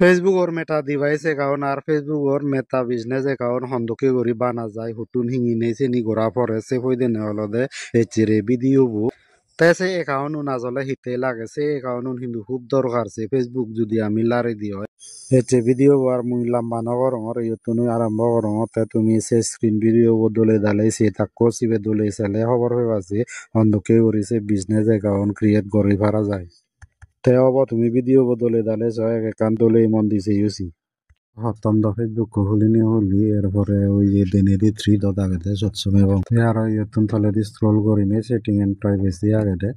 Facebook ওর মেটা device account আর Facebook ওর মেটা business account হন্দকে করি বানা যায় হুতুন হিঙি নেই চেনি গোড়া পরে সে ফইদেনে হলদে এচিরে ভিডিও বু তাই সে অ্যাকাউন্ট না জলে হিতে লাগে সে অ্যাকাউন্ট কিন্তু খুব দরকার সে ফেসবুক যদি আমি লারে দিও এচে ভিডিও আর মুই লম্বা নগরঙর ইয়তুনু আরম্ভ করঙর তে তুমি সে স্ক্রিন ভিডিও দলে দালে সে তাক্কো সিবে দলে চালে খবর হয়ে আছে হন্দকে করি সে বিজনেস অ্যাকাউন্ট ক্রিয়েট করে পারা যায় তে হব তুমি ভিডিও বদলে দালে ছয় একান দলে মন দিছে ইউসি হতন্দ ফেসবুক হলিনি হলি এরপরে ওই যে দেনেদি থ্রি দত আগেতে সৎসম এবং আর ইয়তুন তলেদি স্ক্রল করিনি সেটিং এন্ড প্রাইভেসি আগেতে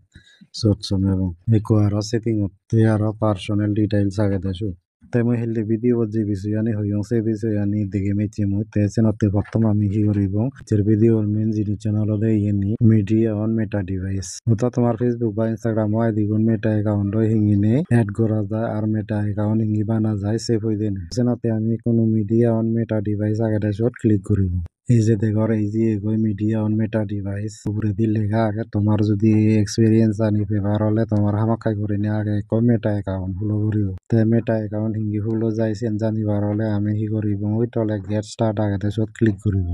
সৎসম এবং একো আর সেটিং হতে আর পার্সোনাল ডিটেইলস আগেতে শু তাই মই হেলদি ভিডিও যে বিষয়ানি হইয়ং সে বিষয়ানি দেখে মেচি মই তে চেনতে প্রথম আমি কি করিব এর ভিডিও মেন জিনিস চ্যানেল দে ইয়েনি মিডিয়া অন মেটা ডিভাইস ওটা তোমার ফেসবুক বা ইনস্টাগ্রাম হয় দিগুন মেটা অ্যাকাউন্ট হিঙ্গিনে অ্যাড করা যায় আর মেটা অ্যাকাউন্ট হিঙ্গি বানা যায় সেভ হয়ে দেন চেনতে আমি কোনো মিডিয়া অন মেটা ডিভাইস আগে শট ক্লিক করিব এই যে দেখো এই যে এগোই মিডিয়া অন মেটা ডিভাইস উপরে দিয়ে লেখা আগে তোমার যদি এক্সপিরিয়েন্স আনি পেপার হলে তোমার হামাকাই করে নিয়ে আগে কই মেটা অ্যাকাউন্ট ফুলো করিব তে মেটা অ্যাকাউন্ট হিঙ্গি ফুলো যাইছেন জানিবার হলে আমি কি করিব ওই তলে গেট স্টার্ট আগেতে সব ক্লিক করিব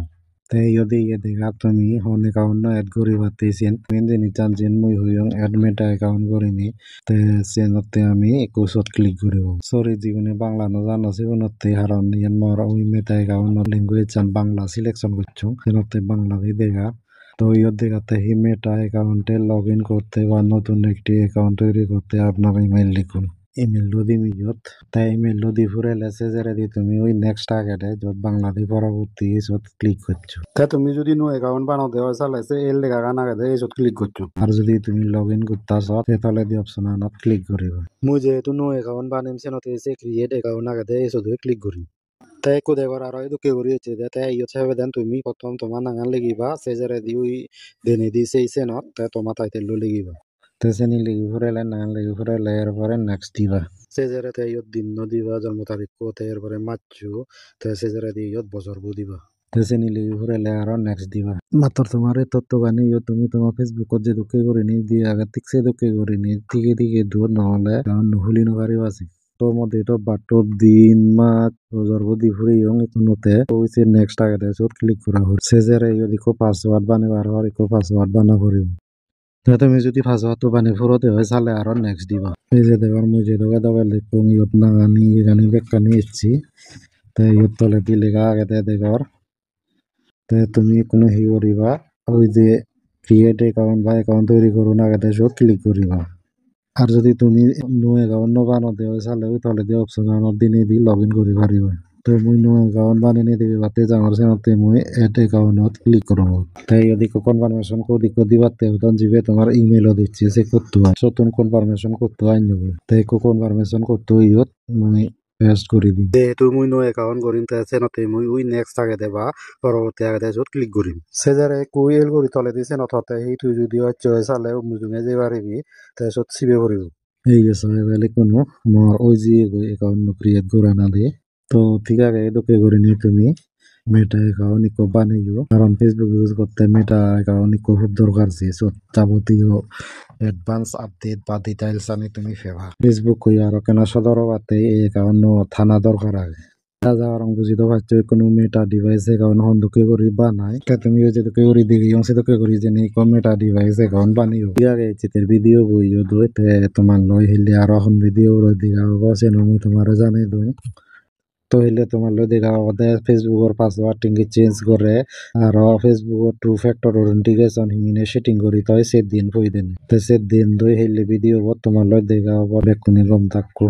তে যদি ইয়ে দেখা তুমি হন অ্যাকাউন্ট এড করিবার তেছেন মেন জিনিস জানছেন মুই হইয়ং এড মেটা অ্যাকাউন্ট করিনি তে সেনতে আমি একুশত ক্লিক করিব সরি জীবনে বাংলা ন জানো জীবনতে হারণ ইয়ান মর ওই মেটা অ্যাকাউন্ট ল্যাঙ্গুয়েজ জান বাংলা সিলেকশন করছো সেনতে বাংলা দিয়ে দেখা তো ইয়ত দেখাতে হি মেটা অ্যাকাউন্টে লগ ইন করতে বা নতুন একটি অ্যাকাউন্ট তৈরি করতে আপনার ইমেল লিখুন ইমেল দিম ইয়ত তাই ইমেল দি ফুরাইলে সেজারে দি তুমি ওই নেক্সট আগেটে যত বাংলাদেশ পরবর্তী এসত ক্লিক করছো তা তুমি যদি নো অ্যাকাউন্ট বানাতে হয় চালাইছে এর লেখা গান আগে এসত ক্লিক করছো আর যদি তুমি লগ ইন করতেছ তাহলে দি অপশন আনত ক্লিক করিব মুই যেহেতু নো অ্যাকাউন্ট বানিম সেনতে এসে ক্রিয়েট অ্যাকাউন্ট আগে এসত ক্লিক করি তাই কো দেবার আর এদুকে করি হচ্ছে তাই ইয়ত সাহেব দেন তুমি প্রথম তোমার নাগান লেগিবা সেজারে দি ওই দেনে দি সেই সেনত তাই তোমার তাইতে লেগিবা তে সেনি লেগি ফুরাইলে নাগান লেগি ফুরাইলে এরপরে নেক্সট দিবা সেজারে তে ইয়ত দিন দিবা জন্ম তারিখ কোতে এরপরে মাচ্ছু তে সেজারে দি ইয়ত বছর বু দিবা তে সেনি লেগি ফুরাইলে আরো নেক্সট দিবা মাত্র তোমার এই তথ্য বানি তুমি তোমার ফেসবুকত যে দুঃখে করিনি দিয়ে আগে ঠিক সে দুঃখে করিনি দিকে দিকে দূর নহলে কারণ নুহুলি নপারিব আছে তোর মধ্যে তো বাটপ দিন মাস বছর বুদ্ধি ফুরি ইয়ং ইতুনতে ওইসে নেক্সট আগে সব ক্লিক করা হল সেজারে ইয়ত ইকো পাসওয়ার্ড বানিবার হর ইকো পাসওয়ার্ড বানা করিব তুমি যদি পাসওয়ার্ডটো বানি ফুরতে হয় চালে আরো নেক্সট দিবা এই যে দেবার মুই যে দোকা দোকা লিখুন ইয়ত নাগানি গানি বেকানি ইচ্ছি তে ইয়ত তলে দি লেখা আগেতে দেখর তে তুমি কোনো হি করিবা ওই যে ক্রিয়েট অ্যাকাউন্ট বা অ্যাকাউন্ট তৈরি করুন আগেতে সব ক্লিক করিবা আর যদি তুমি নো অ্যাকাউন্ট বানাতে হয় চালে ওই তলে দিয়ে অপশন আনত দিনে দি লগ ইন করি পারিবা তো মুই নো অ্যাকাউন্ট বানিয়ে দিবি বাতে যাওয়ার সেনতে মুই এড অ্যাকাউন্টত ক্লিক করব তাই ওদিক কনফার্মেশন কোদিক দিবাতে হতন জিবে তোমার ইমেলও দিচ্ছি সে করতে হয় সতুন কনফার্মেশন করতে হয় নেব তাই কনফার্মেশন করতে ইয়ত মুই পেস্ট করে দিই যেহেতু মুই নো অ্যাকাউন্ট করিম তাই সেনতে মুই ওই নেক্সট আগে দেবা পরবর্তী আগে যত ক্লিক করিম সেজারে কুই এল করি তলে দিছে নথতে সেই তুই যদি হচ্ছে চালে মুজুঙে যে পারিবি তাই সত চিবে করিব এই যে সাহেব কোনো মোর ওই যে অ্যাকাউন্ট ক্রিয়েট করে না দিয়ে তো ঠিক আছে এদুকে করে নিয়ে তুমি মেটা অ্যাকাউন্ট ইকো বানিও কারণ ফেসবুক ইউজ করতে মেটা অ্যাকাউন্ট ইকো খুব দরকার আছে সব যাবতীয় অ্যাডভান্স আপডেট বা ডিটেইলস আনি তুমি ফেবা ফেসবুক কই আর কেন সদর বাতে এই অ্যাকাউন্ট থানা দরকার আগে যাওয়ার বুঝিতে পারছো কোনো মেটা ডিভাইস অ্যাকাউন্ট হন্দকে করি বানাই তা তুমি ওই যে তোকে করি দেখি অংশে তোকে করি যে নেই মেটা ডিভাইস অ্যাকাউন্ট বানিও আগে চিতের ভিডিও বইও দই তে তোমার লই হিলে আর এখন ভিডিও দিঘা বসে নমু তোমার জানাই দই তো হইলে তোমার লই দেখা হবে ফেসবুকের পাসওয়ার্ড টিঙ্গি চেঞ্জ করে আর ফেসবুকের টু ফ্যাক্টর অথেন্টিকেশন হিমিনে সেটিং করি তাই সে দিন পই দিন তো সে দিন দই হইলে ভিডিও তোমার লই দেখা হবে বেকুনি গম থাকো